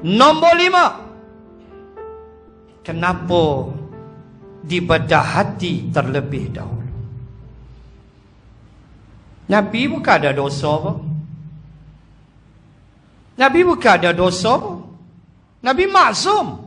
Nombor 5, kenapa dibedah hati terlebih dahulu? Nabi bukan ada dosa apa? Nabi bukan ada dosa apa? Nabi maksum.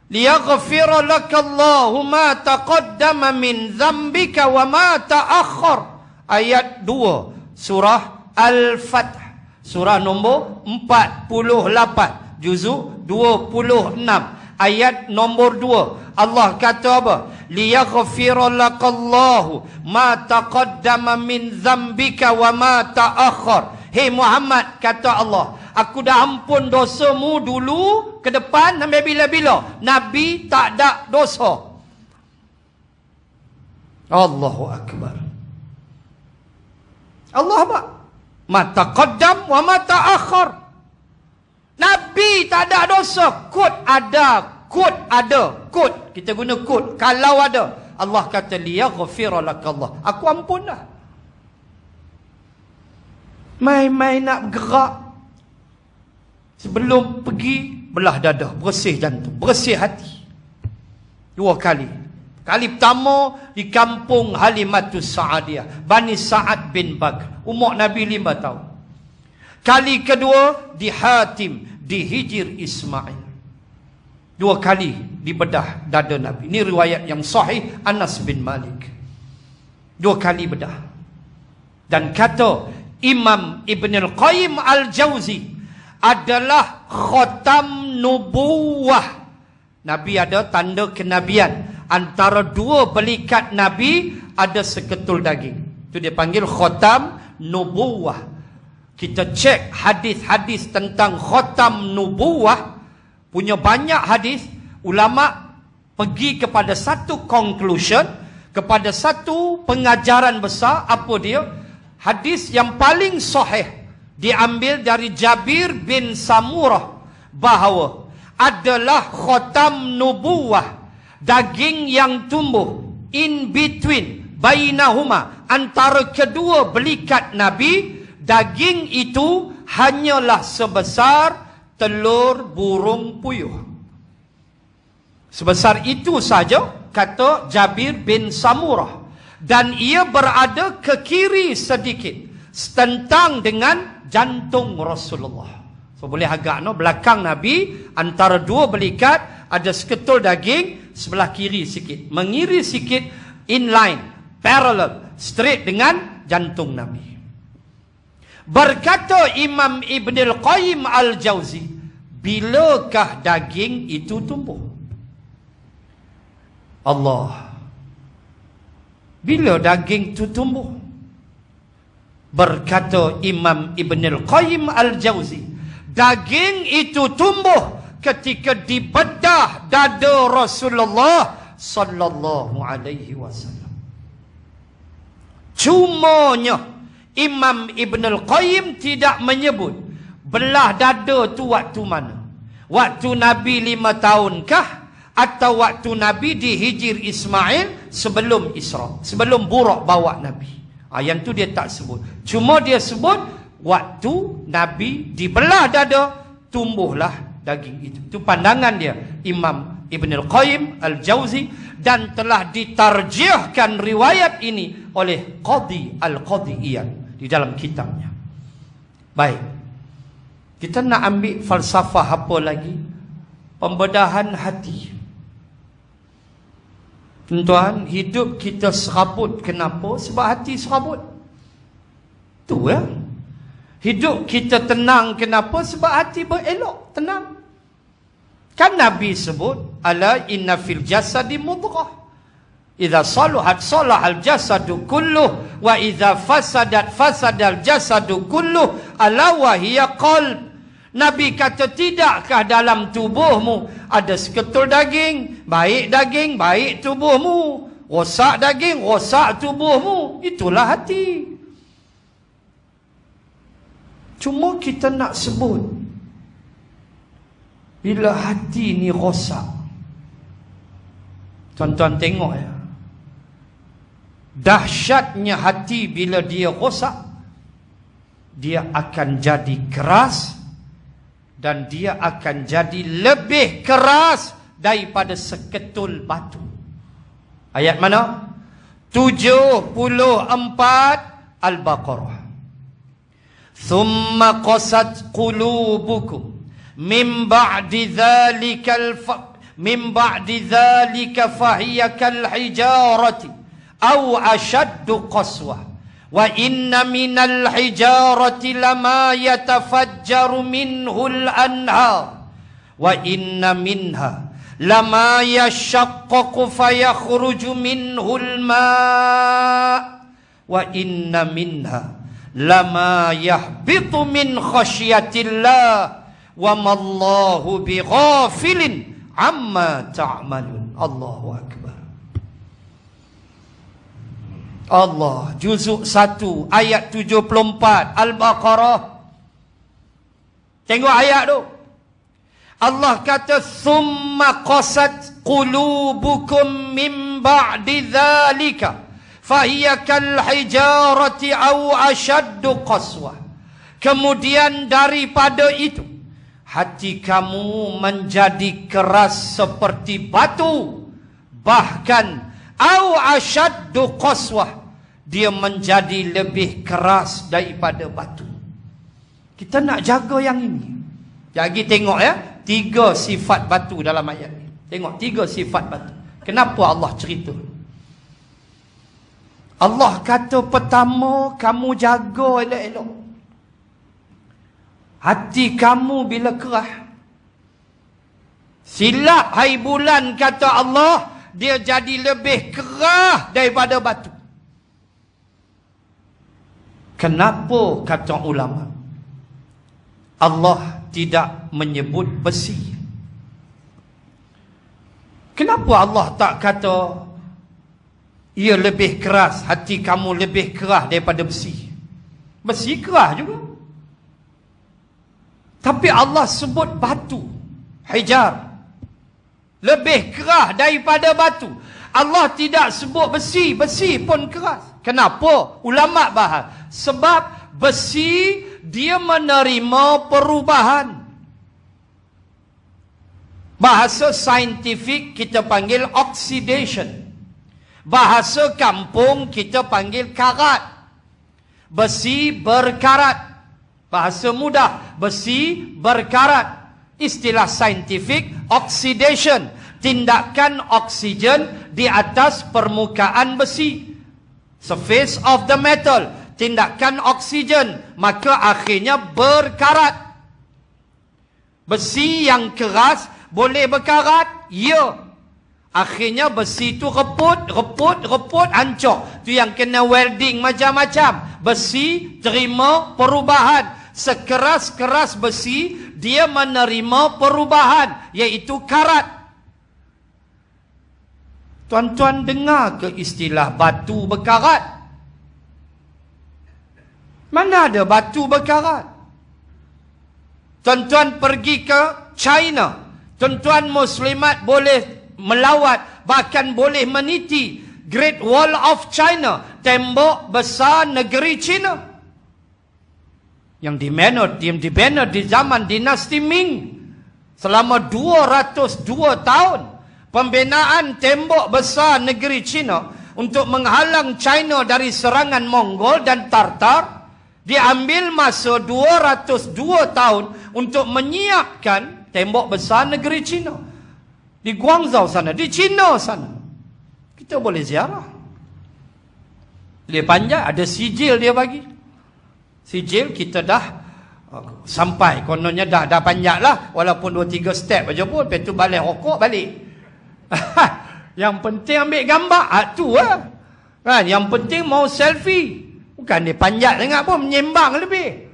Liyaghfira lakallahu ma taqaddama min dhanbika wa ma ta'akhkhar. Ayat 2 surah Al-Fath, surah nombor 48, juzuk 26, ayat nombor 2. Allah kata apa? Liyaghfira lakallahu ma taqaddama min dhanbika wa ma ta'akhkhar. Hei Muhammad, kata Allah, aku dah ampun dosamu dulu, ke depan, sampai bila-bila. Nabi tak ada dosa. Allahu Akbar. Allah apa? Ma taqaddam wa ma ta'akhkhar. Nabi tak ada dosa. Kod ada, kod ada, kod. Kita guna kod. Kalau ada, Allah kata liyaghfira lakallah. Aku ampun dah. Main-main nak bergerak, sebelum pergi, belah dada, bersih jantung, bersih hati. 2 kali. Kali pertama di kampung Halimatus Sa'adiyah, Bani Sa'ad bin Bakr. Umur Nabi 5 tahun. Kali kedua di Hatim, di Hijr Ismail. 2 kali dibedah dada Nabi. Ini riwayat yang sahih, Anas bin Malik. 2 kali bedah. Dan kata Imam Ibn Al-Qayyim Al-Jawzi, adalah khatam nubuwah. Nabi ada tanda kenabian. Antara 2 belikat Nabi ada seketul daging. Itu dia panggil khatam nubuwah. Kita cek hadis-hadis tentang khatam nubuwah, punya banyak hadis. Ulama pergi kepada satu conclusion, kepada satu pengajaran besar. Apa dia? Hadis yang paling sahih diambil dari Jabir bin Samurah, bahawa adalah khatam nubuwah, daging yang tumbuh in between, bainahuma, antara kedua belikat Nabi. Daging itu hanyalah sebesar telur burung puyuh. Sebesar itu saja, kata Jabir bin Samurah. Dan ia berada ke kiri sedikit, setentang dengan jantung Rasulullah. So boleh agak belakang Nabi, antara 2 belikat ada seketul daging, sebelah kiri sikit, mengiri sikit, inline, parallel, straight dengan jantung Nabi. Berkata Imam Ibn Al-Qayyim Al-Jawzi, bilakah daging itu tumbuh? Allah, bila daging itu tumbuh? Berkata Imam Ibn Al-Qayyim Al-Jawzi, daging itu tumbuh ketika dibedah dada Rasulullah sallallahu alaihi wasallam. Cumanya Imam Ibn Al-Qayyim tidak menyebut belah dada tu waktu mana. Waktu Nabi 5 tahunkah, atau waktu Nabi di Hijr Ismail sebelum Isra, sebelum Buraq bawa Nabi. Yang tu dia tak sebut. Cuma dia sebut waktu Nabi dibelah dada, tumbuhlah daging itu. Itu pandangan dia, Imam Ibn Al-Qayyim Al-Jawzi, dan telah ditarjihkan riwayat ini oleh Qadhi Al-Qadhi'iyyan di dalam kitabnya. Baik, kita nak ambil falsafah apa lagi? Pembedahan hati. Tuan, hidup kita serabut. Kenapa? Sebab hati serabut. Tu ya. Hidup kita tenang. Kenapa? Sebab hati berelok, tenang. Kan Nabi sebut, ala inna fil jasadi mudghah, idza saluhat salahal jasadu kulluh, wa idza fasadat fasadal jasadu kulluh, ala wa hiya qalb. Nabi kata, tidakkah dalam tubuhmu ada seketul daging, baik tubuhmu, rosak daging, rosak tubuhmu. Itulah hati. Cuma kita nak sebut, bila hati ni rosak, tuan-tuan tengok ya, dahsyatnya hati bila dia rosak, dia akan jadi keras dan dia akan jadi lebih keras daripada seketul batu. Ayat mana? 74 Al-Baqarah. Thumma qasat qulubukum min ba'di dhalika fahiya kal hijarati aw ashaddu qaswah wa inna minal hijarati lama yatafajjaru minhul anhar wa inna minha lama yashaqqaqu fayakhruju minhul ma' wa inna minha lama yahbitu min khasyatillah wa mallahu bighafilin amma ta'malun. Allahu akbar. Allah, juzuk 1 ayat 74 Al-Baqarah. Tengok ayat tu. Allah kata summa qasat qulubukum min ba'di dhalika fahiya kal hijarati aw ashaddu qaswah. Kemudian daripada itu hati kamu menjadi keras seperti batu, bahkan aw ashaddu qaswah, dia menjadi lebih keras daripada batu. Kita nak jaga yang ini. Jadi tengok ya, 3 sifat batu dalam ayat ini. Tengok 3 sifat batu. Kenapa Allah cerita? Allah kata pertama, kamu jaga elok-elok hati kamu bila kerah. Silap hai bulan, kata Allah, dia jadi lebih kerah daripada batu. Kenapa, kata ulama, Allah tidak menyebut besi? Kenapa Allah tak kata ia lebih keras, hati kamu lebih kerah daripada besi? Besi kerah juga. Tapi Allah sebut batu, hijar, lebih kerah daripada batu. Allah tidak sebut besi, besi pun keras. Kenapa? Ulama bahas, sebab besi dia menerima perubahan. Bahasa saintifik kita panggil oxidation. Bahasa kampung kita panggil karat. Besi berkarat. Bahasa mudah, besi berkarat. Istilah saintifik, oxidation, tindakan oksigen di atas permukaan besi, surface of the metal, tindakan oksigen, maka akhirnya berkarat. Besi yang keras boleh berkarat? Ya. Akhirnya besi tu reput, hancur. Tu yang kena welding macam-macam. Besi terima perubahan. Sekeras-keras besi, dia menerima perubahan, iaitu karat. Tuan-tuan dengar ke istilah batu berkarat? Mana ada batu berkarat? Tuan-tuan pergi ke China, tuan-tuan muslimat boleh melawat, bahkan boleh meniti Great Wall of China, tembok besar negeri China, yang dibina di zaman dinasti Ming selama 202 tahun. Pembinaan tembok besar negeri China untuk menghalang China dari serangan Mongol dan Tartar diambil masa 202 tahun untuk menyiapkan tembok besar negeri China. Di Guangzhou sana, di China sana. Kita boleh ziarah. Dia panjang, ada sijil dia bagi. Sijil kita dah sampai, kononnya dah panjang lah, walaupun 2-3 step aja pun, lepas tu balik rokok balik. Yang penting ambil gambar, tu lah kan. Yang penting mau selfie, bukan dia panjang sangat pun, menyembang lebih.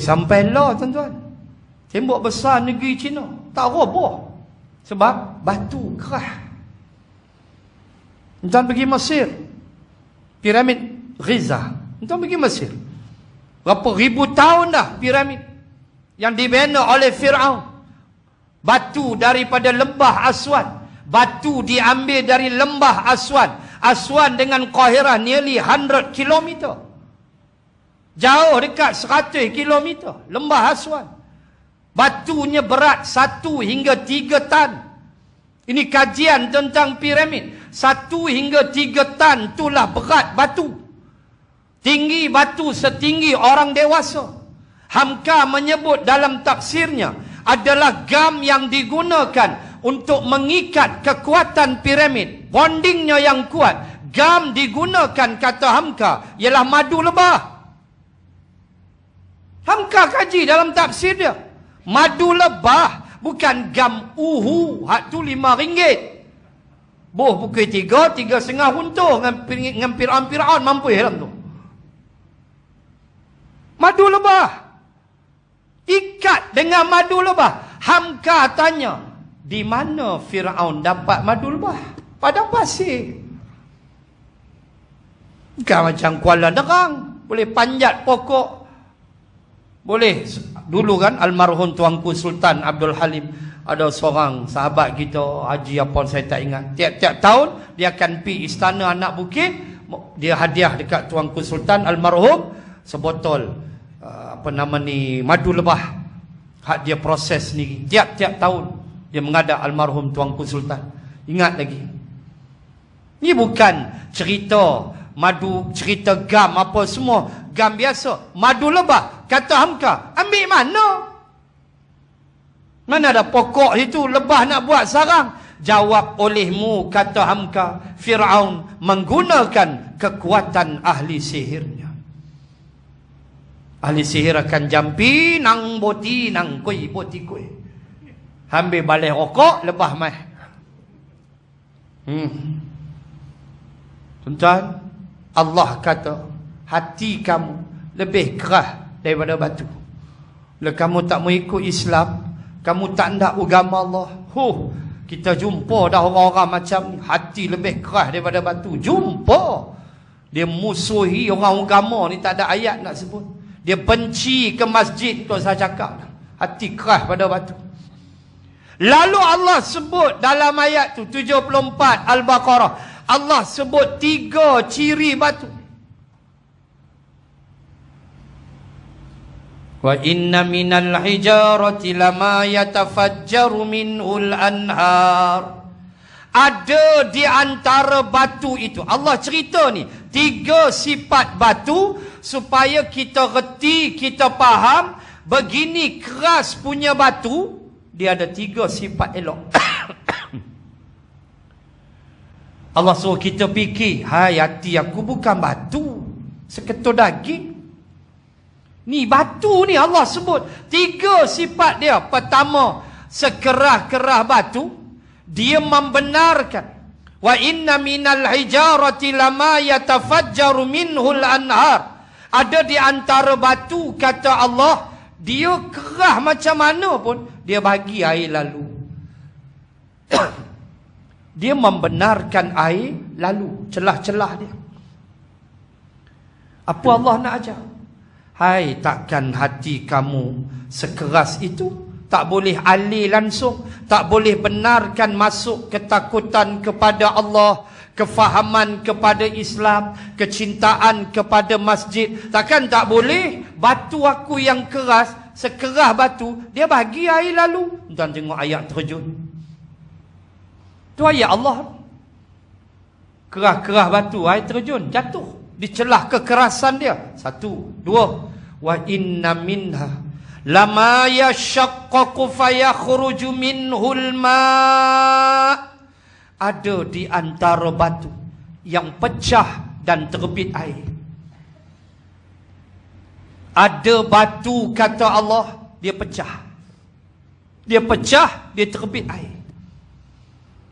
Sampai lah tuan-tuan, tembok besar negeri China tak roboh sebab batu kerah. Tuan pergi Mesir, piramid Giza. Tuan pergi Mesir, berapa ribu tahun dah piramid yang dibina oleh Fir'aun. Batu daripada lembah Aswan, batu diambil dari lembah Aswan. Aswan dengan Qahirah nearly 100 km. Jauh dekat 100 kilometer. Lembah Aswan. Batunya berat 1 hingga 3 tan. Ini kajian tentang piramid. 1 hingga 3 tan itulah berat batu. Tinggi batu setinggi orang dewasa. Hamka menyebut dalam tafsirnya adalah gam yang digunakan untuk mengikat kekuatan piramid. Bondingnya yang kuat. Gam digunakan, kata Hamka, ialah madu lebah. Hamka kaji dalam tafsir dia. Madu lebah, bukan gam uhu. Hak tu RM5. Boh pukul 3, 3,5 huntur. Ngampir Fir'aun mampu dalam tu. Madu lebah. Ikat dengan madu lebah. Hamka tanya, di mana Fir'aun dapat madu lebah? Padang pasir. Bukan macam Kuala Nerang. Boleh panjat pokok. Boleh. Dulu kan almarhum Tuanku Sultan Abdul Halim, ada seorang sahabat kita, haji apa saya tak ingat, tiap-tiap tahun dia akan pergi istana Anak Bukit. Dia hadiah dekat Tuanku Sultan almarhum sebotol madu lebah. Hak dia proses ni tiap-tiap tahun dia menghadap almarhum Tuanku Sultan. Ingat lagi. Ni bukan cerita madu, cerita gam apa semua. Gam biasa. Madu lebah. Kata Hamka, ambil mana? Mana ada pokok itu, lebah nak buat sarang? Jawab olehmu, kata Hamka, Fir'aun menggunakan kekuatan ahli sihirnya. Ahli sihir akan jampi, nang boti, nang kui, boti kui. Ambil balai rokok, lebah mai. Tuan-tuan, Allah kata, hati kamu lebih keras daripada batu. Bila kamu tak mau ikut Islam, kamu tak nak agama Allah, kita jumpa dah orang-orang macam ni, hati lebih keras daripada batu. Jumpa. Dia musuhi orang agama ni, tak ada ayat nak sebut. Dia benci ke masjid, tu saya cakap. Hati keras pada batu. Lalu Allah sebut dalam ayat tu 74 Al-Baqarah, Allah sebut 3 ciri batu. Wa inna minal hijarati lama yatafajjaru minhul anhar. Ada di antara batu itu, Allah cerita ni 3 sifat batu supaya kita reti, kita faham begini keras punya batu. Dia ada 3 sifat elok. Allah suruh kita fikir, hai hati aku bukan batu, seketul daging. Ni batu ni Allah sebut 3 sifat dia. Pertama, sekerah-kerah batu, dia membenarkan. Wa inna minal hijarati lama yatafajjaru minhul anhar. Ada di antara batu, kata Allah, dia kerah macam mana pun, dia bagi air lalu. Dia membenarkan air lalu, celah-celah dia. Apa Allah nak ajar? Hai, takkan hati kamu sekeras itu? Tak boleh alih langsung, tak boleh benarkan masuk ketakutan kepada Allah, kefahaman kepada Islam, kecintaan kepada masjid. Takkan tak boleh? Batu aku yang keras, sekerah batu, dia bagi air lalu. Tuan tengok ayat terjun. Tu ayat Allah. Kerah-kerah batu, air terjun, jatuh. Dicelah kekerasan dia. 1, 2. Wa inna minha lama yashaqqaqu fayakhruju minhul ma'. Ada di antara batu yang pecah dan terbit air. Ada batu, kata Allah, dia pecah. Dia pecah, dia terbit air.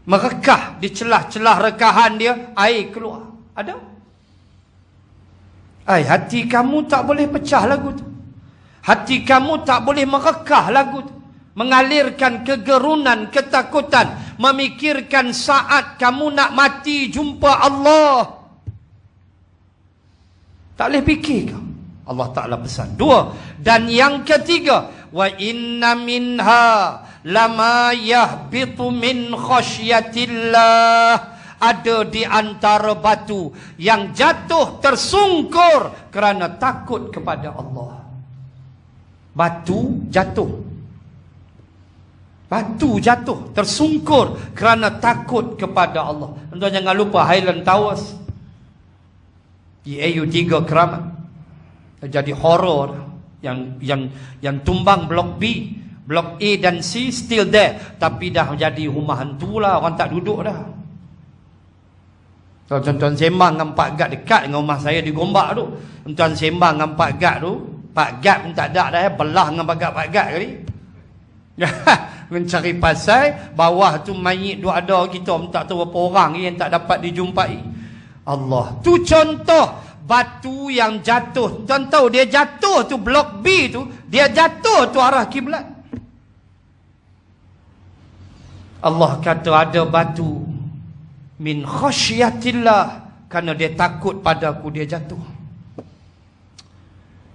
Merekah di celah-celah rekahan dia, air keluar. Ada? Hati kamu tak boleh pecah lagu tu. Hati kamu tak boleh merekah lagu tu. Mengalirkan kegerunan, ketakutan, memikirkan saat kamu nak mati jumpa Allah. Tak boleh fikir kau. Allah Ta'ala pesan. 2. Dan yang ketiga, wa inna minha lama yahbitu min khasyatillah. ada di antara batu yang jatuh tersungkur kerana takut kepada Allah. Batu jatuh. Batu jatuh tersungkur kerana takut kepada Allah. Tuan jangan lupa Highland Towers di AU3 Keramat. Jadi horror yang tumbang blok B, blok A dan C still there, tapi dah jadi rumah hantu lah, orang tak duduk dah. Kalau tuan-tuan sembang dengan Pak Gad dekat dengan rumah saya di Gombak tu, tuan sembang dengan Pak Gad tu, Pak Gad pun tak ada dah, belah dengan Pak Gad kali. Mencari pasal bawah tu mayit duk ada, kita tak tahu berapa orang yang tak dapat dijumpai. Allah, tu contoh batu yang jatuh. Tuan tahu dia jatuh tu blok B tu, dia jatuh tu arah kiblat. Allah kata ada batu min khasyiatillah, kerana dia takut padaku dia jatuh.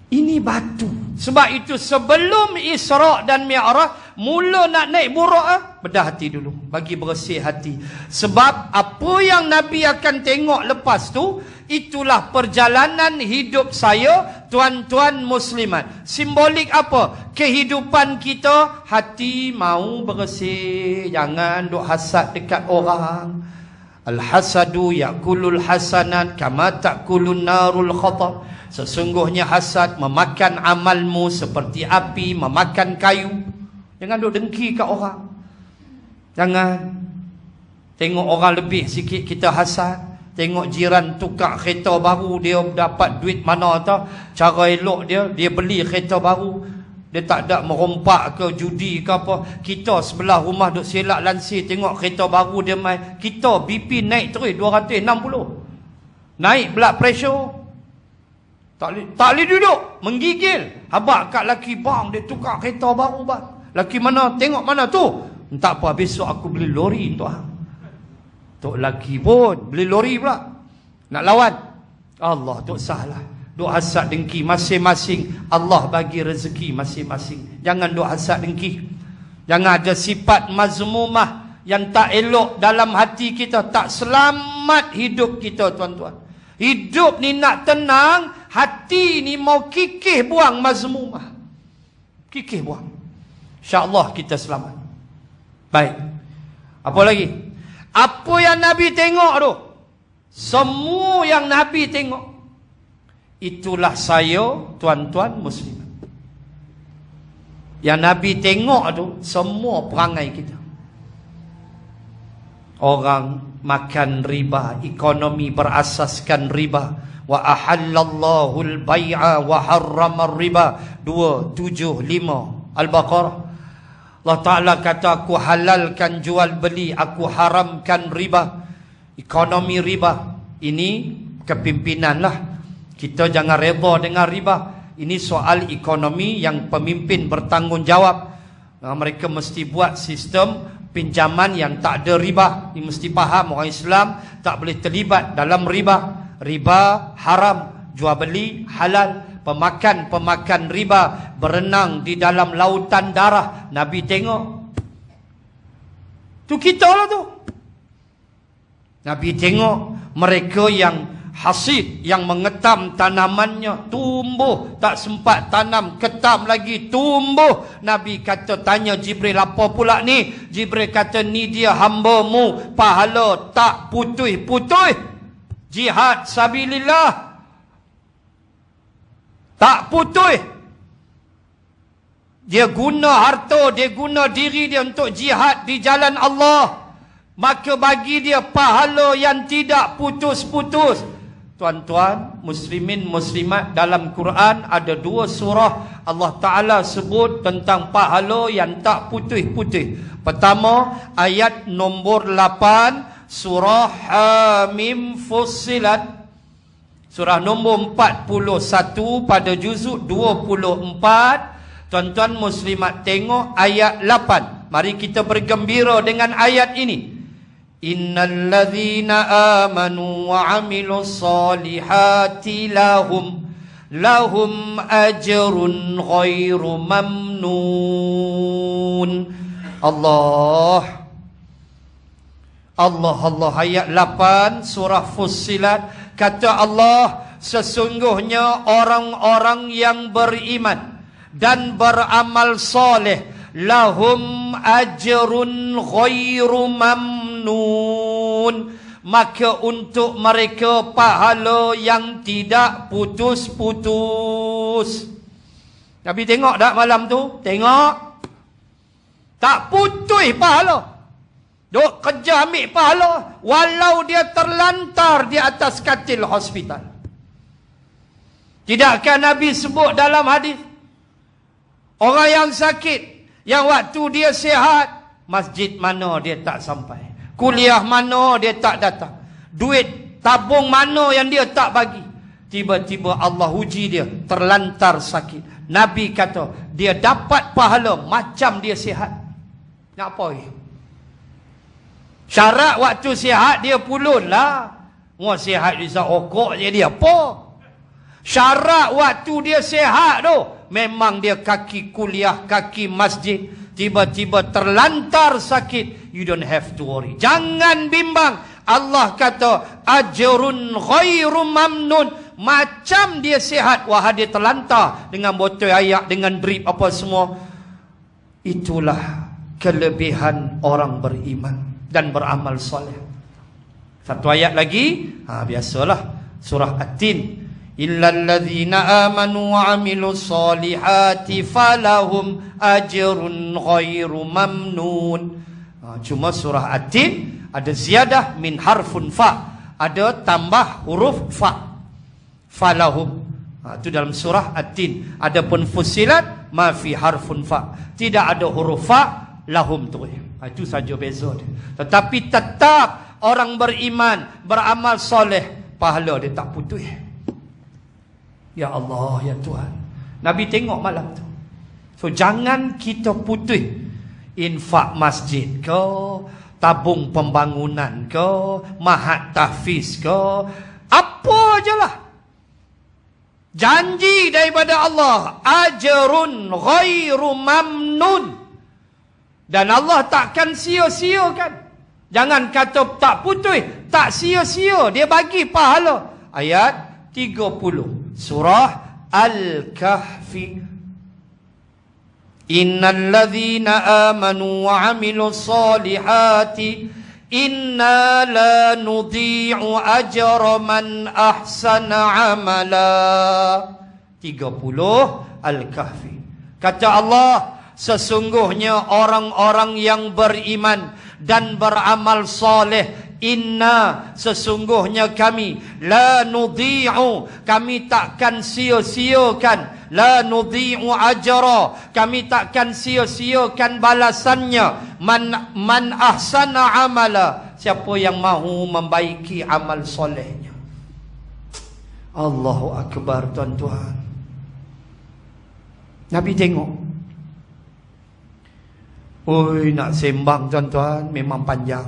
Ini batu. Sebab itu sebelum Isra' dan Mi'raj, mula nak naik Buraq, bedah hati dulu, bagi bersih hati. Sebab apa yang Nabi akan tengok lepas tu, itulah perjalanan hidup saya, tuan-tuan muslimat. Simbolik apa? Kehidupan kita, hati mau bersih, jangan duk hasad dekat orang. Al-hasadu ya'kulul hasanat kama ta'kulun narul khatar. Sesungguhnya hasad memakan amalmu seperti api memakan kayu. Jangan duk dengki kat orang. Jangan. Tengok orang lebih sikit kita hasad. Tengok jiran tukar kereta baru, dia dapat duit mana tau. Cara elok dia beli kereta baru. Dia tak ada merompak ke judi ke apa. Kita sebelah rumah duk selak lansir, tengok kereta baru dia main. Kita BP naik terus 260. Naik blood pressure. Tak boleh duduk, menggigil. Habaq kat laki, bang dia tukar kereta baru bang. Laki mana? Tengok mana tu? Tak apa, besok aku beli lori untuk hang. Tok laki pun beli lori pula. Nak lawan. Allah tok salah. Duk hasad dengki masing-masing. Allah bagi rezeki masing-masing. Jangan duk hasad dengki. Jangan ada sifat mazmumah yang tak elok dalam hati kita. Tak selamat hidup kita, tuan-tuan. Hidup ni nak tenang, hati ni mau kikih buang mazmumah. Kikih buang. InsyaAllah kita selamat. Baik. Apa lagi? Apa yang Nabi tengok tu? Semua yang Nabi tengok, itulah saya, tuan-tuan muslim. Yang Nabi tengok tu, semua perangai kita. Orang makan riba, ekonomi berasaskan riba. Wa ahallallahu al-bai'a wa harrama riba. 275 Al-Baqarah. Allah Ta'ala kata, aku halalkan jual beli, aku haramkan riba. Ekonomi riba. Ini kepimpinan lah. Kita jangan reda dengan riba. Ini soal ekonomi yang pemimpin bertanggungjawab. Mereka mesti buat sistem pinjaman yang tak ada riba. Ini mesti faham, orang Islam tak boleh terlibat dalam riba. Riba haram, jual beli halal. Pemakan riba berenang di dalam lautan darah. Nabi tengok. Tu kita lah tu. Nabi tengok mereka yang hasid, yang mengetam tanamannya, tumbuh, tak sempat tanam, ketam lagi, tumbuh. Nabi kata, tanya Jibril, apa pula ni? Jibril kata, ni dia hamba-Mu, pahala tak putus-putus, jihad sabilillah, tak putus. Dia guna harta, dia guna diri dia untuk jihad di jalan Allah, maka bagi dia pahala yang tidak putus-putus. Tuan-tuan, muslimin muslimat, dalam Quran ada 2 surah Allah Ta'ala sebut tentang pahala yang tak putih-putih. Pertama, ayat nombor 8, surah Hamim Fussilat. Surah nombor 41 pada juzuk 24. Tuan-tuan muslimat, tengok ayat 8. Mari kita bergembira dengan ayat ini. Innal ladzina amanu wa 'amilus solihati lahum ajrun ghairu mamnun. Allah ayat 8 surah Fussilat, kata Allah, sesungguhnya orang-orang yang beriman dan beramal soleh, lahum ajrun ghairu mamnun, maka untuk mereka pahala yang tidak putus-putus. Nabi tengok tak malam tu? Tengok. Tak putus pahala. Duk kerja ambil pahala walau dia terlantar di atas katil hospital. Tidakkah Nabi sebut dalam hadis, orang yang sakit, yang waktu dia sihat, masjid mana dia tak sampai, kuliah mana dia tak datang, duit tabung mana yang dia tak bagi, tiba-tiba Allah uji dia, terlantar sakit. Nabi kata dia dapat pahala macam dia sihat. Nak apa lagi? Syarat waktu sihat dia pulun lah. Orang sihat dia okok jadi apa? Syarat waktu dia sihat tu, memang dia kaki kuliah, kaki masjid, tiba-tiba terlantar sakit. You don't have to worry. Jangan bimbang. Allah kata ajrun ghairu mamnun, macam dia sihat, wah dia terlantar dengan botol air, dengan drip apa semua. Itulah kelebihan orang beriman dan beramal soleh. Satu ayat lagi, biasalah surah At-Tin, illal ladzina amanu wa amilus solihati falahum ajrun ghairu mamnun. Cuma surah At-Tin ada ziyadah min harfun fa, ada tambah huruf fa, falahum. Itu dalam surah At-Tin. Adapun Fussilat ma fi harfun fa, tidak ada huruf fa, lahum tu. Itu saja beza dia. Tetapi tetap orang beriman, beramal soleh, pahala dia tak putus. Ya Allah, ya Tuhan. Nabi tengok malam tu. So jangan kita putus infak masjid ke, tabung pembangunan ke, mahat tahfiz ke, apa je lah. Janji daripada Allah, ajrun ghairu mamnun. Dan Allah takkan sia-siakan. Jangan kata tak putus, tak sia-sia, dia bagi pahala. Ayat 30 surah Al-Kahfi. Innal ladzina amanu wa amilus solihati inna la nudhi'u ajra man ahsana amala. 30 Al-Kahfi. Kata Allah, sesungguhnya orang-orang yang beriman dan beramal soleh, inna, sesungguhnya kami, la nudhi'u, kami takkan sia-siakan, la nudhi'u ajra, kami takkan sia-siakan balasannya, man ahsana amala, siapa yang mahu membaiki amal solehnya. Allahu Akbar, tuan-tuan. Nabi tengok, oi, nak sembang tuan-tuan memang panjang.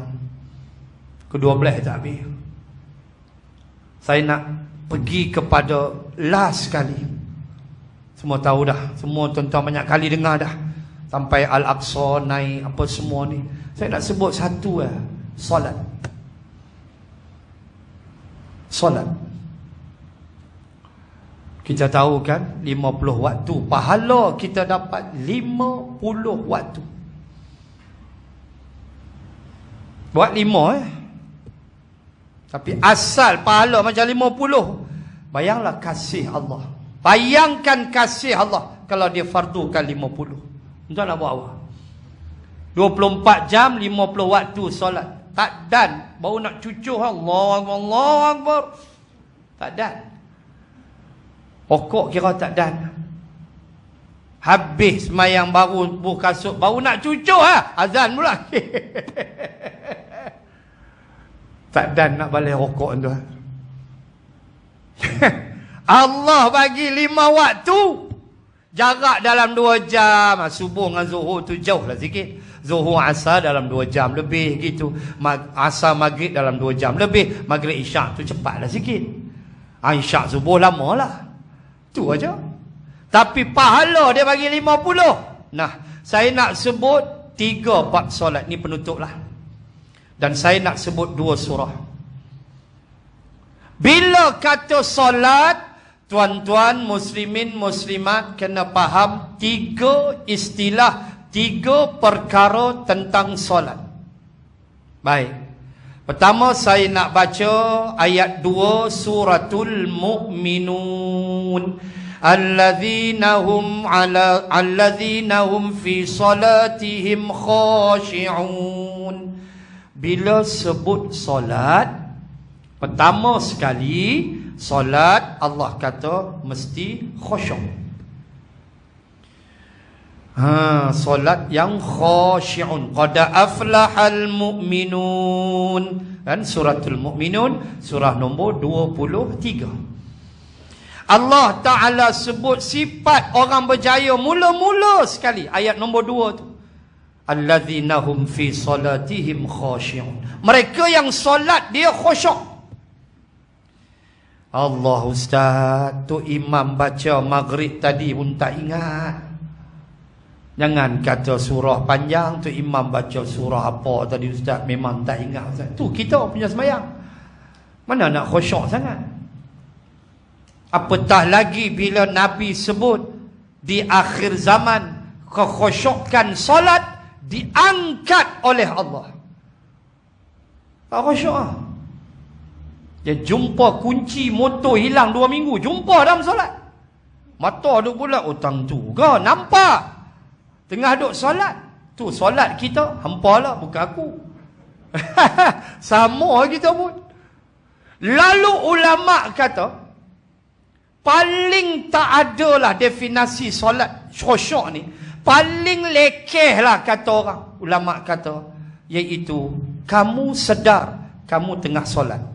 Kedua belah tak habis. Saya nak pergi kepada last kali. Semua tahu dah, semua tuan-tuan banyak kali dengar dah. Sampai Al-Aqsa naik apa semua ni. Saya nak sebut satu solat. Solat. Kita tahu kan 50 waktu. Pahala kita dapat 50 waktu. Buat 5 tapi asal pahala macam 50. Bayanglah kasih Allah. Bayangkan kasih Allah kalau dia fardukan 50. Entah nak buat apa. 24 jam 50 waktu solat. Tak dan. Baru nak cucuh Allah Akbar. Tak dan. Pokok kira tak dan. Habis semayang baru buh kasut, baru nak cucuh azan pula. Tak dan nak balik rokok tuan. Allah bagi 5 waktu. Jarak dalam 2 jam. Subuh dengan zuhur tu jauh lah sikit. Zuhur asar dalam 2 jam lebih gitu. Asar maghrib dalam 2 jam lebih. Maghrib isyak tu cepat lah sikit. Isyak subuh lama lah. Tu aja. Tapi pahala dia bagi 50. Nah, saya nak sebut 3 bab solat ni penutup lah. Dan saya nak sebut 2 surah. Bila kata solat, tuan-tuan muslimin muslimat kena faham 3 istilah, 3 perkara tentang solat. Baik. Pertama saya nak baca ayat 2 suratul Mu'minun. Alladzina hum fi salatihim khashi'un. Bila sebut solat, pertama sekali solat Allah kata mesti khusyuk. Solat yang khashi'un. Qad aflahal mu'minun. Kan suratul Mu'minun, surah nombor 23. Allah Ta'ala sebut sifat orang berjaya mula-mula sekali. Ayat nombor 2 tu. Alladzina hum fi salatihim khashi'un. Mereka yang solat dia khusyuk. Allah Ustaz, tu imam baca maghrib tadi pun tak ingat. Jangan kata surah panjang, tu imam baca surah apa tadi Ustaz, memang tak ingat Ustaz. Tu kita punya sembahyang. Mana nak khusyuk sangat? Apatah lagi bila Nabi sebut di akhir zaman kekhusyukan solat diangkat oleh Allah. Tak khusyuk ah. Dia jumpa kunci motor hilang 2 minggu, jumpa dalam solat. Mata duk pula, tang tu ke nampak tengah duk solat. Tu solat kita, hampalah bukan aku. Sama kita pun. Lalu ulama kata paling tak adalah definisi solat khusyuk ni, paling lekeh lah kata orang. Ulama kata, iaitu kamu sedar kamu tengah solat.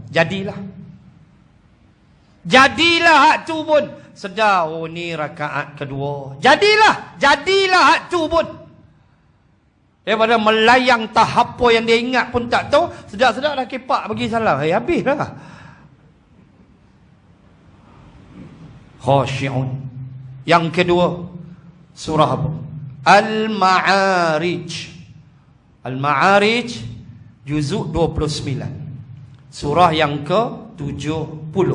Jadilah hak tu pun sedar, oh ni rakaat kedua. Jadilah hak tu pun. Daripada melayang tahap apa yang dia ingat pun tak tahu, sedar-sedar dah kepak bagi salam. Habis lah. Khashi'un. Yang kedua, surah apa? Al-Ma'arij. Al-Ma'arij juzuk 29. Surah yang ke-70.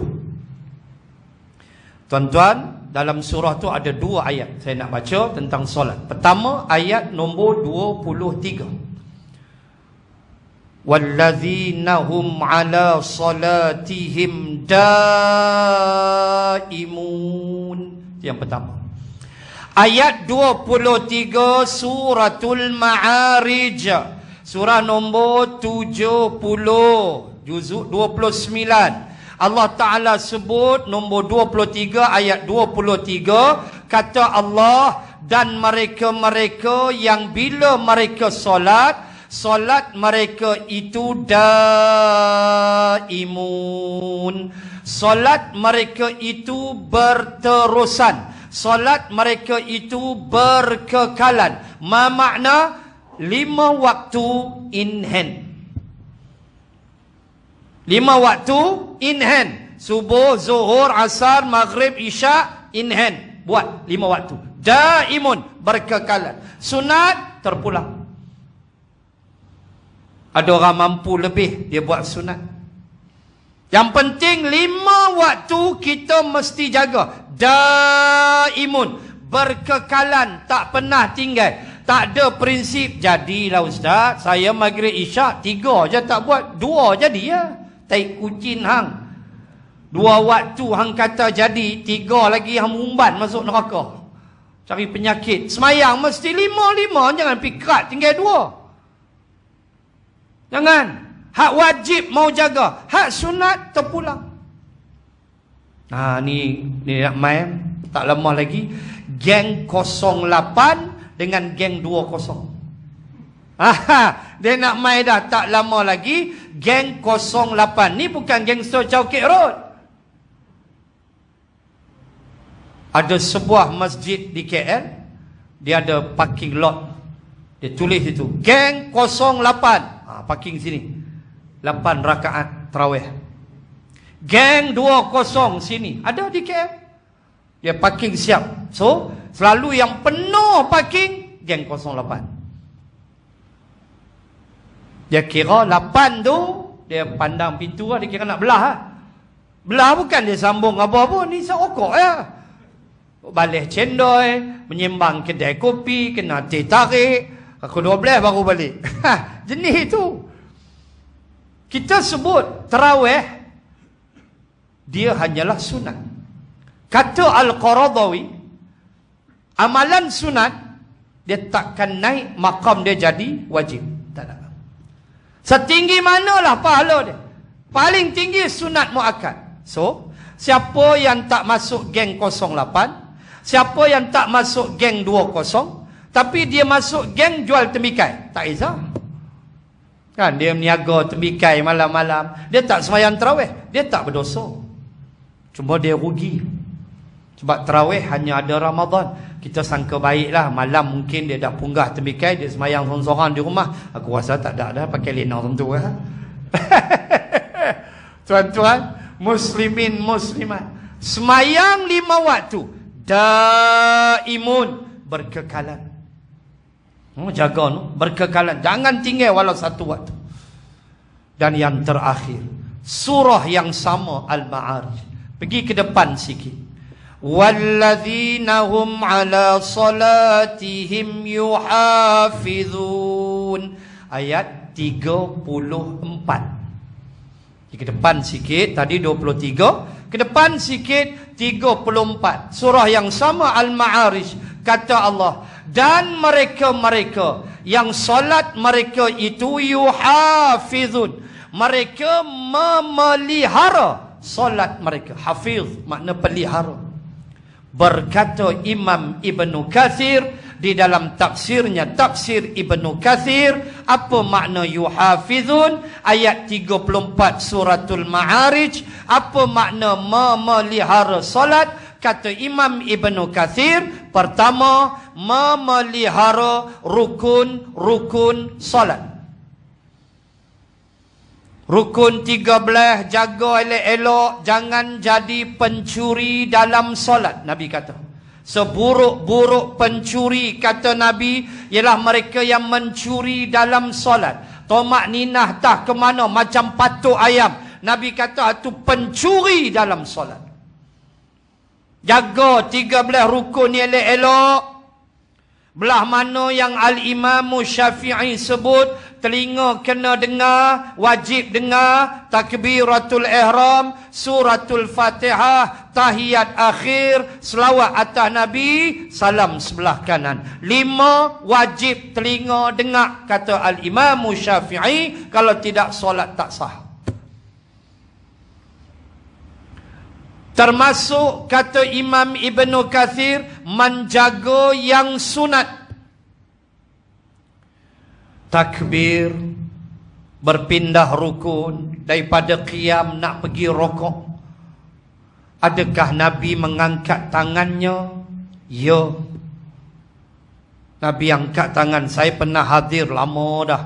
Tuan-tuan, dalam surah tu ada 2 ayat saya nak baca tentang solat. Pertama, ayat nombor 23. Wallazina hum ala salatihim daimun. Yang pertama. Ayat 23 suratul Ma'arij. Surah nombor 70. Juzuk 29. Allah Ta'ala sebut nombor 23 ayat 23. Kata Allah, dan mereka-mereka yang bila mereka solat mereka itu daimun. Solat mereka itu berterusan. Solat mereka itu berkekalan. Ma makna? 5 waktu in hand. 5 waktu in hand. Subuh, zuhur, asar, maghrib, isyak in hand. Buat 5 waktu. Daimun, berkekalan. Sunat, terpulang. Ada orang mampu lebih, dia buat sunat. Yang penting 5 waktu kita mesti jaga. Daimun, berkekalan, tak pernah tinggal. Tak ada prinsip, jadilah Ustaz, saya maghrib isyak 3 je tak buat, 2 jadi ya. Tai kucing hang. 2 waktu hang kata jadi, 3 lagi hang umban masuk neraka. Cari penyakit. Semayang mesti 5, jangan pikat tinggal 2. Jangan. Hak wajib mau jaga, hak sunat terpulang. Ni nak main tak lama lagi geng 08 dengan geng 20. Dia nak main dah tak lama lagi geng 08. Ni bukan gangster Chowkit Road. Ada sebuah masjid di KL, dia ada parking lot. Dia tulis itu geng 08. Parking sini 8 rakaat tarawih. Geng 20 sini ada di KL, dia parking siap. So selalu yang penuh parking geng 08. Dia kira 8 tu, dia pandang pintu lah, dia kira nak belah lah. Belah bukan dia sambung apa-apa, ni seokok ya. Balik cendol, menyembang kedai kopi, kena teh tarik, aku 12 baru balik. Jenis itu. Kita sebut tarawih, dia hanyalah sunat. Kata Al-Qaradawi, amalan sunat, dia takkan naik makam dia jadi wajib. Tak ada. Setinggi manalah pahala dia. Paling tinggi sunat muakkad. So, siapa yang tak masuk geng 08, siapa yang tak masuk geng 20, tapi dia masuk geng jual tembikai, tak kisah. Kan dia meniaga tembikai malam-malam, dia tak sembahyang tarawih, dia tak berdosa. Cuma dia rugi. Sebab tarawih hanya ada Ramadan. Kita sangka baiklah, malam mungkin dia dah punggah tembikai, dia sembahyang sorang-sorang di rumah. Aku rasa tak ada dah, pakai lena tentu lah. Tuan-tuan, muslimin muslimat, sembahyang 5 waktu daimun, berkekalan. Jaga no, berkekalan, jangan tinggal walau 1 waktu. Dan yang terakhir, surah yang sama Al-Ma'arij. Pergi ke depan sikit. Walladzina hum ala salatihim yuhafizun. Ayat 34. Ke depan sikit, tadi 23. Ke depan sikit, 34. Surah yang sama Al-Ma'arij. Kata Allah, dan mereka-mereka yang solat mereka itu yuhafizun, mereka memelihara solat mereka. Hafiz makna pelihara. Berkata Imam Ibnu Katsir di dalam tafsirnya, tafsir Ibnu Katsir, apa makna yuhafizun? Ayat 34 suratul Ma'arij, apa makna memelihara solat? Kata Imam Ibnu Katsir, pertama, memelihara rukun-rukun solat. Rukun 13, jaga elok-elok, jangan jadi pencuri dalam solat. Nabi kata, seburuk-buruk pencuri, kata Nabi, ialah mereka yang mencuri dalam solat. Tomak ninah tak ke mana, macam patuk ayam. Nabi kata, itu pencuri dalam solat. Jaga 13 rukun elok-elok. Belah mana yang Al-Imam Syafi'i sebut, telinga kena dengar, wajib dengar, takbiratul ihram, suratul Fatihah, tahiyat akhir, selawat atas Nabi, salam sebelah kanan. 5 wajib telinga dengar, kata Al-Imam Syafi'i, kalau tidak solat tak sah. Termasuk kata Imam Ibnu Katsir, menjaga yang sunat. Takbir, berpindah rukun, daripada qiyam nak pergi rokok. Adakah Nabi mengangkat tangannya? Ya. Nabi angkat tangan. Saya pernah hadir lama dah,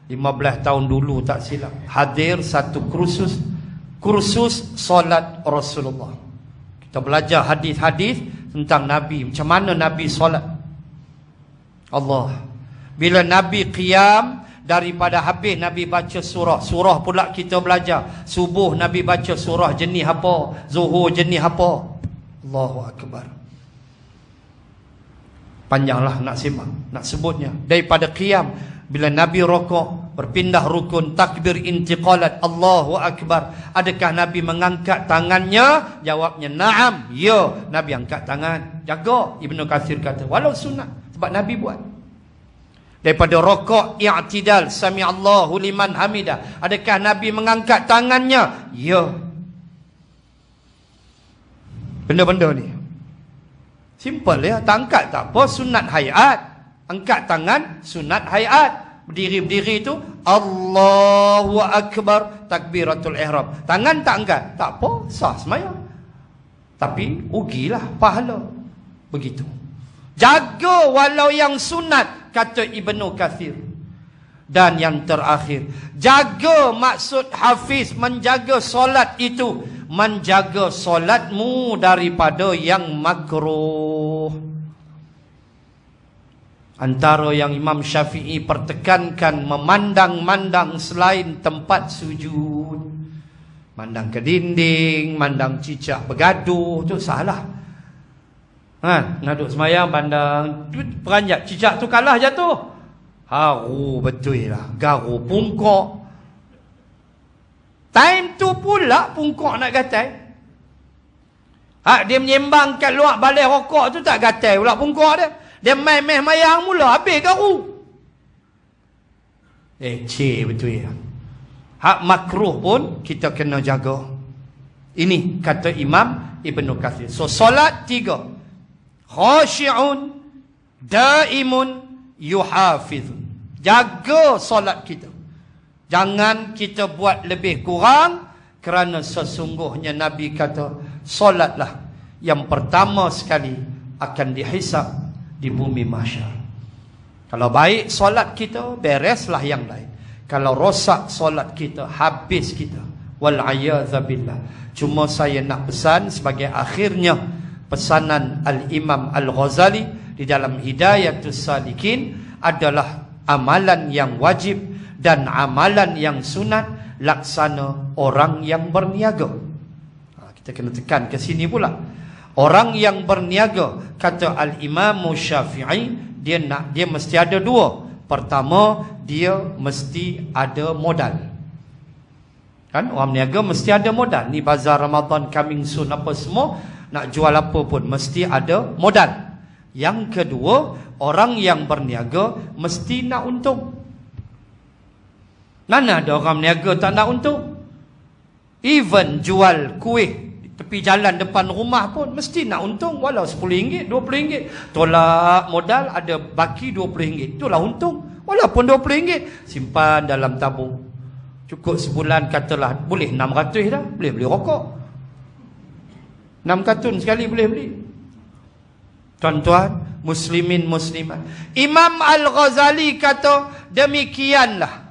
15 tahun dulu tak silap. Hadir satu kursus solat Rasulullah. Kita belajar hadis-hadis tentang Nabi, macam mana Nabi solat. Allah, bila Nabi qiyam, daripada habis Nabi baca surah pula kita belajar. Subuh Nabi baca surah jenis apa, zuhur jenis apa. Allahu Akbar. Panjanglah nak simak, nak sebutnya. Daripada qiyam, bila Nabi rokok, berpindah rukun, takbir intiqalat, Allahu Akbar. Adakah Nabi mengangkat tangannya? Jawabnya na'am, ya. Nabi angkat tangan. Jaga, Ibnu Katsir kata, walau sunat, sebab Nabi buat. Daripada rokok, i'tidal, sami'allahu liman hamidah. Adakah Nabi mengangkat tangannya? Ya. Benda-benda ni simple ya, tak angkat tak apa, sunat hayat. Angkat tangan, sunat hayat. Berdiri-berdiri itu Allahu Akbar, takbiratul ihram. Tangan tak angkat, tak apa, sah sembahyang. Tapi rugilah pahala. Begitu. Jaga walau yang sunat, kata Ibnu Katsir. Dan yang terakhir, jaga, maksud hafiz, menjaga solat itu, menjaga solatmu daripada yang makruh. Antara yang Imam Syafi'i pertekankan, memandang-mandang selain tempat sujud, mandang ke dinding, mandang cicak bergaduh, tu salah. Nak duduk semayang pandang peranjat, cicak tu kalah jatuh, haru betul lah, garu pungkok. Time tu pula pungkok nak gatai. Dia menyembang kat luar balai rokok tu tak gatai pula pungkok dia. Dia main-main mayang mula, habis garu. Cik betul ya. Hak makruh pun kita kena jaga. Ini kata Imam Ibn Kathir. So solat 3. Khashi'un, daimun, yuhafizun. Jaga solat kita. Jangan kita buat lebih kurang, kerana sesungguhnya Nabi kata, solatlah yang pertama sekali akan dihisab di bumi mahsyar. Kalau baik solat kita, bereslah yang lain. Kalau rosak solat kita, habis kita. Wal'ayadzabillah. Cuma saya nak pesan sebagai akhirnya pesanan Al-Imam Al-Ghazali di dalam Hidayatus Salikin adalah amalan yang wajib dan amalan yang sunat laksana orang yang berniaga. Kita kena tekan ke sini pula. Orang yang berniaga, kata Al-Imam Syafi'i, dia mesti ada dua. Pertama, dia mesti ada modal. Kan orang berniaga mesti ada modal. Ni bazar Ramadan coming soon apa semua, nak jual apa pun mesti ada modal. Yang kedua, orang yang berniaga mesti nak untung. Mana ada orang berniaga tak nak untung? Even jual kuih tepi jalan depan rumah pun mesti nak untung, walau RM10, RM20. Tolak modal, ada baki RM20. Itulah untung. Walaupun RM20, simpan dalam tabung. Cukup sebulan katalah boleh 600 dah, boleh beli rokok. 6 kartun sekali boleh beli. Tuan-tuan, muslimin muslimat. Imam Al-Ghazali kata demikianlah.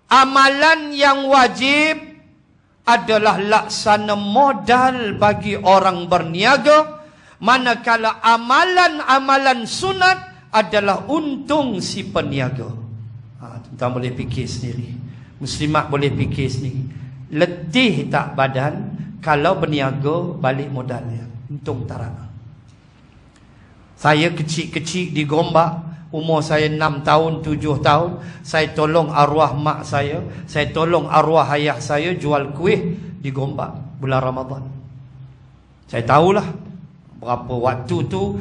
Amalan yang wajib adalah laksana modal bagi orang berniaga, manakala amalan-amalan sunat adalah untung si peniaga. Tuan boleh fikir sendiri, muslimat boleh fikir sendiri. Letih tak badan kalau berniaga balik modal dia, untung tak ada. Saya kecil-kecil di Gombak, umur saya 6 tahun, 7 tahun, saya tolong arwah mak saya tolong arwah ayah saya jual kuih di Gombak bulan Ramadan. Saya tahulah berapa waktu tu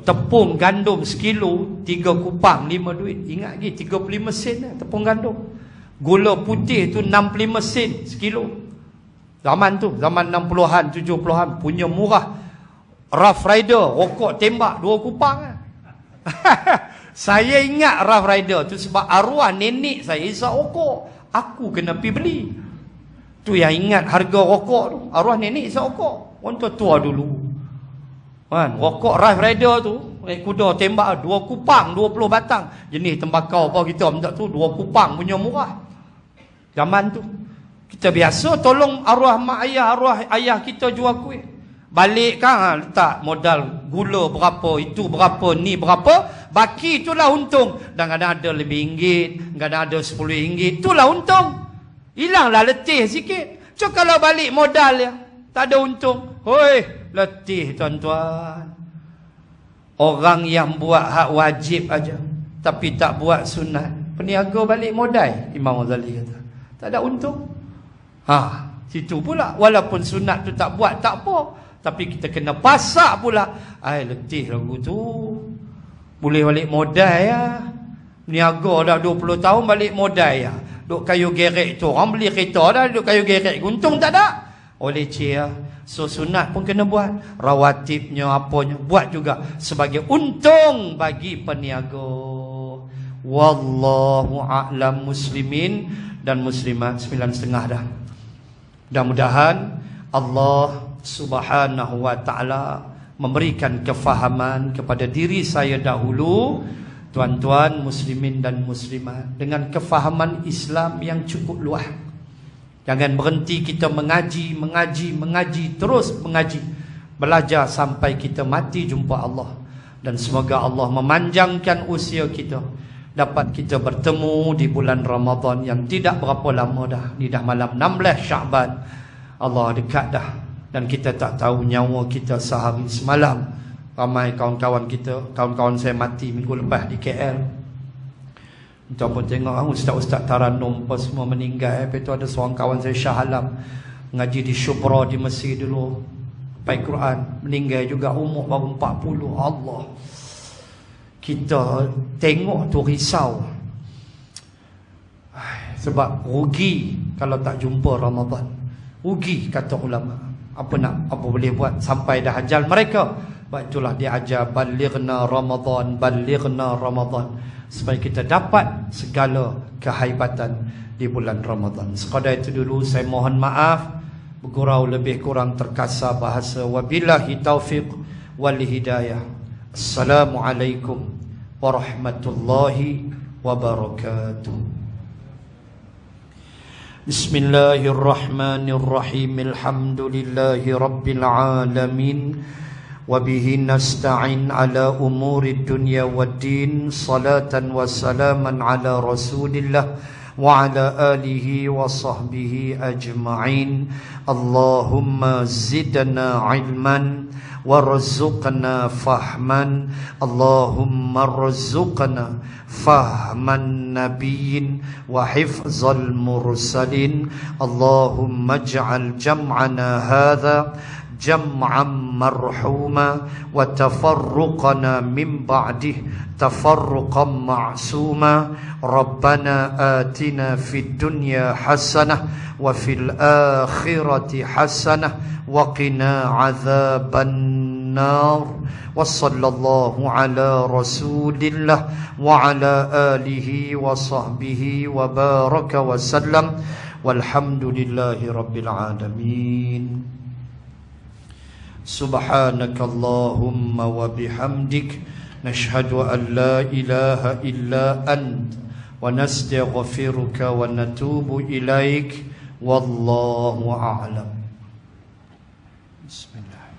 tepung gandum sekilo 3 kupang 5 duit. Ingat lagi 35 sen lah tepung gandum. Gula putih tu 65 sen sekilo. Zaman tu, zaman 60-an, 70-an, punya murah. Rough Rider, rokok tembak 2 kupang lah. Saya ingat Rough Rider tu sebab arwah nenek saya isap rokok. Aku kena pergi beli. Tu yang ingat harga rokok tu. Arwah nenek isap rokok. Orang tua dulu. Kan, rokok Rough Rider tu, kuda tembak 2 kupang, 20 batang. Jenis tembakau apa kita minta tu 2 kupang punya murah. Zaman tu. Kita biasa tolong arwah mak ayah, arwah ayah kita jual kuih. Balik kan letak modal gula berapa, itu berapa, ni berapa, baki itulah untung. Dan kadang ada lebih RM1, kadang ada RM10, itulah untung. Hilanglah letih sikit. So kalau balik modal ya, tak ada untung. Hoi, letih tuan-tuan. Orang yang buat hak wajib aja tapi tak buat sunat, peniaga balik modal, Imam Ghazali kata, tak ada untung. Situ pula walaupun sunat tu tak buat tak apa, tapi kita kena pasak pula. Letih lagu tu. Boleh balik modal ya. Niaga dah 20 tahun balik modal ya. Duk kayu gerek tu, orang beli kereta dah duk kayu gerek, untung tak ada. Oleh cia. So sunat pun kena buat, rawatibnya apanya buat juga sebagai untung bagi peniaga. Wallahu a'lam. Muslimin dan muslimat 9.30 dah. Mudah-mudahan Allah Subhanahu wa ta'ala memberikan kefahaman kepada diri saya dahulu, tuan-tuan muslimin dan muslimat, dengan kefahaman Islam yang cukup luas. Jangan berhenti kita mengaji, terus mengaji, belajar sampai kita mati jumpa Allah. Dan semoga Allah memanjangkan usia kita, dapat kita bertemu di bulan Ramadan yang tidak berapa lama dah. Ni dah malam 16 Syaban. Allah dekat dah. Dan kita tak tahu nyawa kita sehari semalam. Ramai kawan-kawan kita, kawan-kawan saya mati minggu lepas di KL. Kita pun tengok ustaz-ustaz Taranum apa semua meninggal. Lepas tu ada seorang kawan saya Shah Alam, ngaji di Syubra di Mesir dulu, sampai Quran, meninggal juga umur baru 40. Allah, kita tengok tu risau. Sebab rugi kalau tak jumpa Ramadan. Rugi kata ulama. Apa boleh buat, sampai dah ajal mereka. Sebab itulah dia ajar balighna Ramadan, balighna Ramadan, supaya kita dapat segala kehaibatan di bulan Ramadan. Sekadar itu dulu, saya mohon maaf bergurau lebih kurang terkasar bahasa. Wabillahi taufiq wal hidayah. Assalamualaikum warahmatullahi wabarakatuh. Bismillahirrahmanirrahim. Alhamdulillahi rabbil alamin. Wabihi nasta'in ala umuri dunya waddin. Salatan wa salaman ala rasulillah wa ala alihi wa sahbihi ajma'in. Allahumma zidna ilman warzuqna fahman. Allahumma rzuqna fahman nabiyyin wa hifzal mursalin. Allahumma ij'al jam'ana hadha jam'an marhuma wa tafarruqana min ba'dih tafarruqan ma'suma. Rabbana atina fid dunya hasanah wa fil akhirati hasanah wa qina adzaban nar. Wa sallallahu ala rasulillah wa ala alihi wa sahbihi wa baraka wa sallam. Walhamdulillahi rabbil alamin. Subhanakallahumma wa bihamdik, nashhadu an la ilaha illa ant, wa nastaghfiruka wa natubu ilaik. Wallahu a'lam. Bismillah.